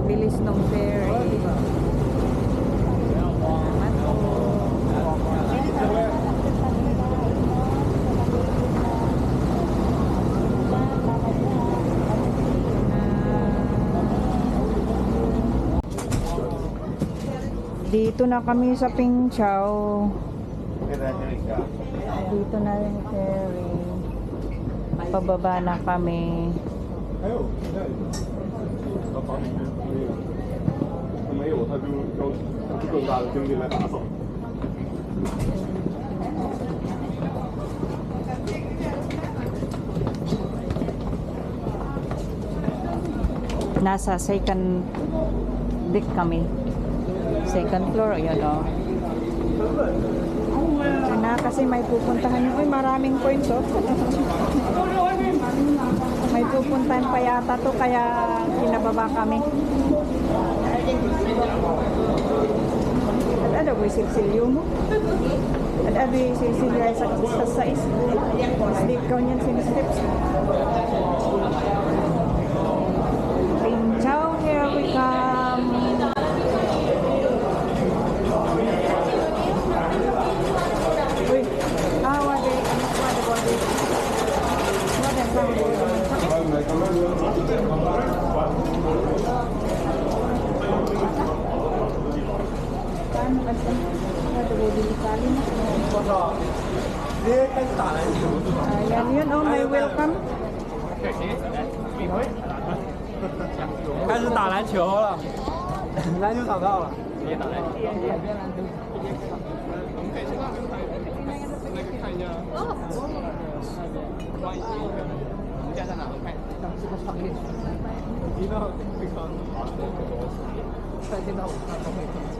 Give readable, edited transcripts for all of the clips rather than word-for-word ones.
Bilis ng ferry. Dito na kami sa Pingchao. Dito na yung ferry. Pababa na kami. Nasa second deck kami. Second floor, yun o. Na kasi may pupuntahan yun. Uy, maraming coins o. May pupuntahan pa yata to, kaya kinababa kami. At ano, silsilyo mo? At ano yung silsilyo sa sais? Sleep ka niyan sinisteps. Pingchao, here we come. Uy, wade, wade. Ayan yun, oh, may welcome. 开始打篮球了，篮球场到了。别打篮球。我们可以先让那个看一下。关于我们家在哪都看。这个商业。一到非常再见到我看都会这么讲。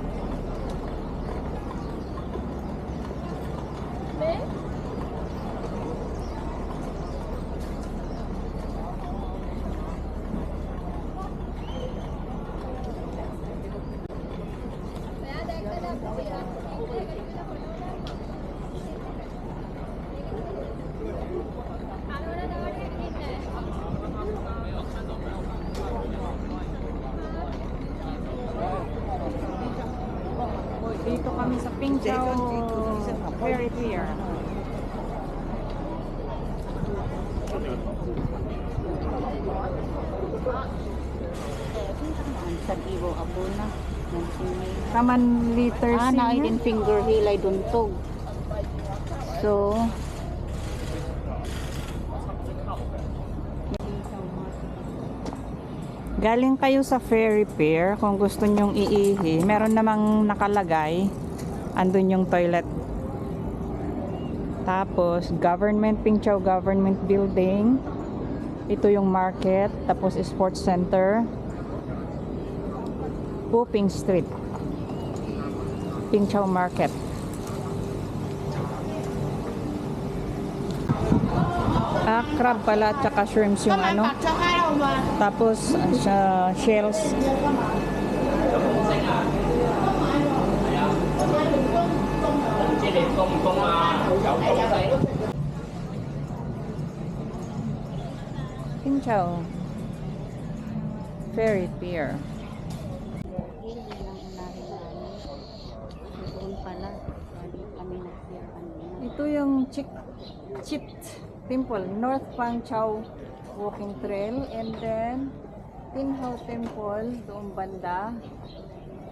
Dito kami sa Pingchao Ferry Pier. Taman liter na din finger hilay duntog. So galing kayo sa ferry pier, kung gusto nyong iihi, meron namang nakalagay, andun yung toilet. Tapos government, Pingchao Government Building, ito yung market, tapos sports center, Puping Street, Pingchao Market. Crab pala, tsaka shrimps yung ano. Tapos shells. Pingchao Ferry Pier. Hill, yun ang unahin namin. Doon pala. Lagi kami nag-pier kanina. Ito yung Chit Temple, North Pang Chau Walking Trail, and then Tin Hau Temple doon banda.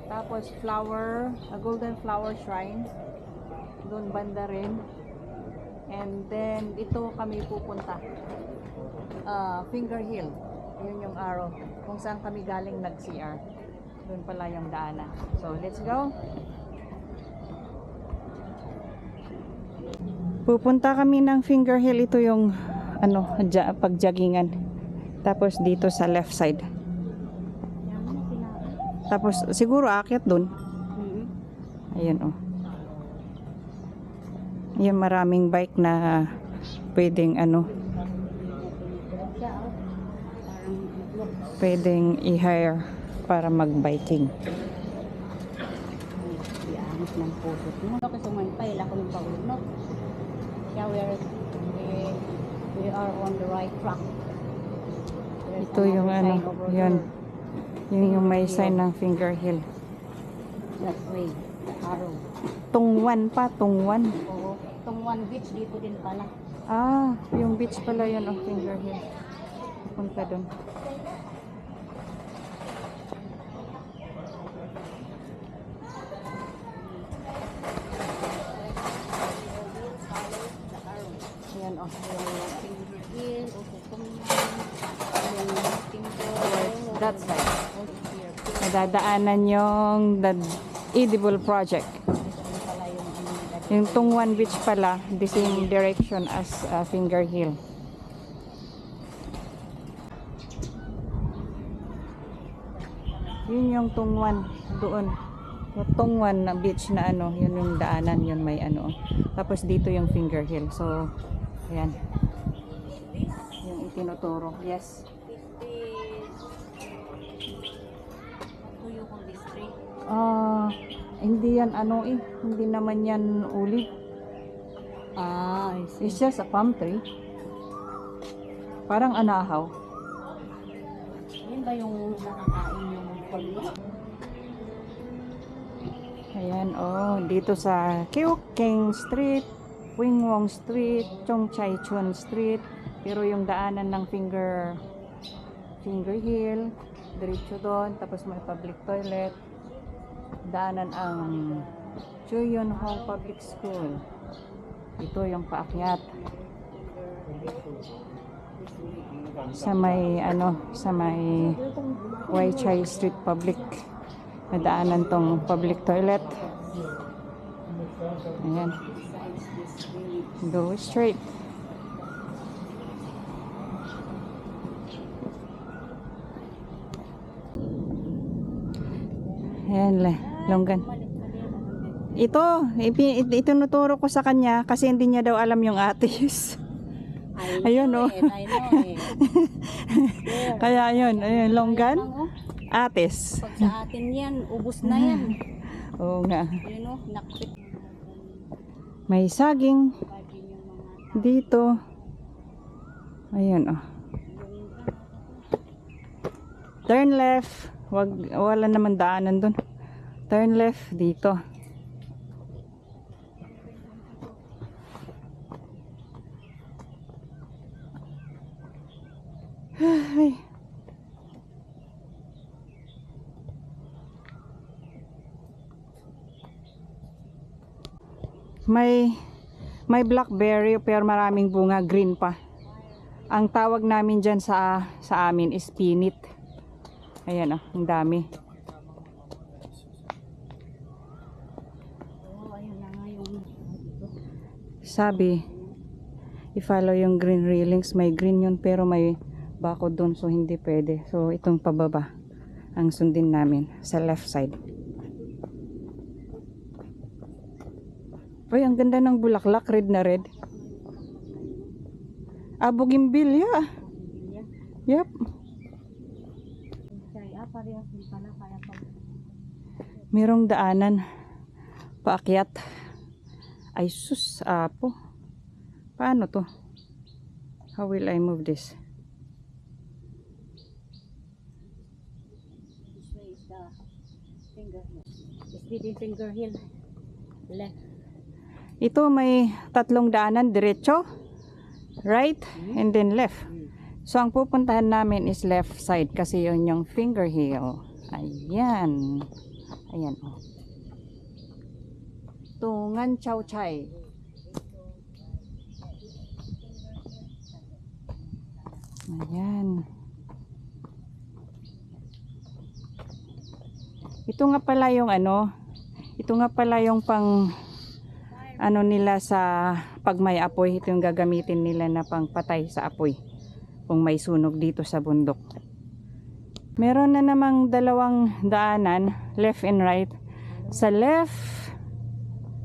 Tapos Golden Flower Shrine doon banda rin. And then ito kami pupunta. Finger Hill. Yun yung arrow. Kung saan kami galing nag-CR. Doon pala yung daanan. So, let's go. Pupunta kami ng Finger Hill. Ito yung pagjaggingan. Tapos dito sa left side. Tapos siguro aakyat doon. Ayun oh. Yung maraming bike na pwedeng pwedeng i-hire para mag-biking. Iangat ng pusot mo. Kasi sumampay, wala kami paunok. Kaya we are on the right track. There's Ito yung another sign over yun. there. Yun yung may sign ng Finger Hill. That way, the arrow. Tungwan pa, Tungwan. Oo. Itong one beach dito din pala. Yung beach pala yun of Finger Hill. Punta doon. Ayan oh. Finger Hill, also That side. Nadadaanan yung the Edible Project. Yung Tungwan Beach pala, the same direction as Finger Hill. Yun yung Tungwan doon. Yung Tungwan na beach na yun yung daanan, yun may Tapos dito yung Finger Hill. So, ayan. Yung itinuturo. Yes. Hindi yan hindi naman yan uli. I see. It's just a palm tree. Parang anahaw. Yun ba yung nakakain yung pulyo? Ayan, dito sa Kiukeng Street, Wingwong Street, Chong Chai Chun Street. Pero yung daanan ng Finger Hill, diretso doon, tapos may public toilet. Daanan ang Chuyun Hong Public School. Ito yung paakyat. Sa may Wai Chai Street Public. Nadaanan tong public toilet. Ayan. Go straight. Ayan, longgan. Ito nuturo ko sa kanya kasi hindi niya daw alam yung atis. Ayun oh. I know it. Kaya ayun, longgan. Atis. Pag sa atin yan, ubos na yan. Oo nga. Yun o, nakpit. May saging dito. Ayun oh. Turn left. Wala naman daanan doon. Turn left dito. Ay. May blackberry pero maraming bunga, green pa. Ang tawag namin diyan sa amin is pinit. Ayan ang dami. Sabi, i-follow yung green railings. May green yun pero may bakod doon, so hindi pwede. So itong pababa ang sundin namin sa left side. Uy, ang ganda ng bulaklak, red na red. Bougainvillea. Yep. Merong daanan paakyat. Ay sus, apo. Paano to? How will I move this? the finger hill. It's within finger hill. Left. Ito may tatlong daanan, diretso, right, and then left. So ang pupuntahan namin is left side kasi yun yung finger hill. Ayan. Ayan oh. Tungan Chow Chai. Ayan. Ito nga pala yung ito nga pala yung pang nila sa pag may apoy, ito yung gagamitin nila na pangpatay sa apoy kung may sunog dito sa bundok. Meron na namang dalawang daanan, left and right. Sa left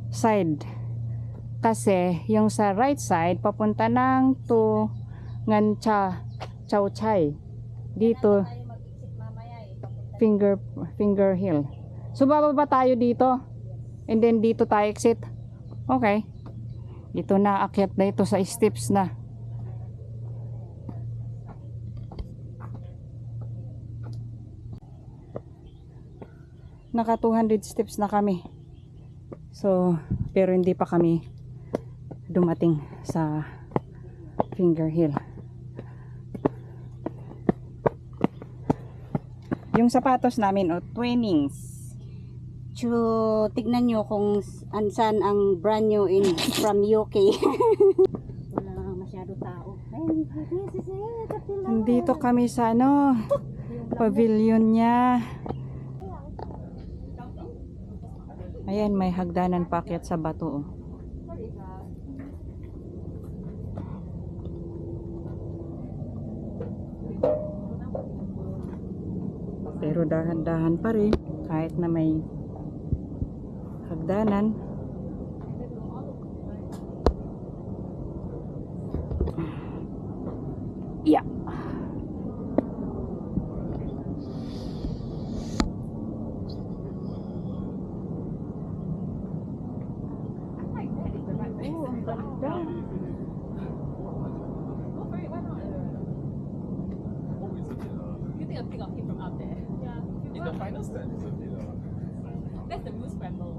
side kasi yung sa right side papunta ng Tungan Chow Chai. Dito finger hill. So bababa tayo dito and then dito tayo exit. Okay. Dito na, akyat na ito sa steps na. Naka 200 steps na kami. So, pero hindi pa kami dumating sa finger hill. Yung sapatos namin, Twinings. So, tignan nyo kung saan ang brand new from UK. Wala nga masyado tao. Nandito kami sa pavilion niya. Ayan, may hagdanan paakyat sa bato. Pero dahan-dahan pa rin kahit na may hagdanan. Yeah. Oh, ang ganda. You think a pic of him from up there? Yeah. In the final stand, is it? That's the blue scramble.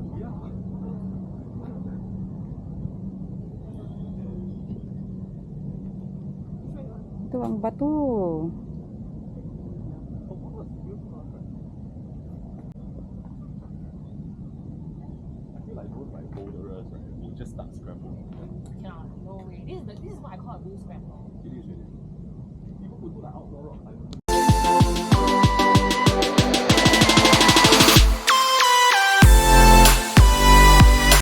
Ito ang bato. I feel like those like boulderers, right? Will just start scrambling. Cannot. No way. This is what I call a blue scramble. It is really. People who do like outdoor rock climbing.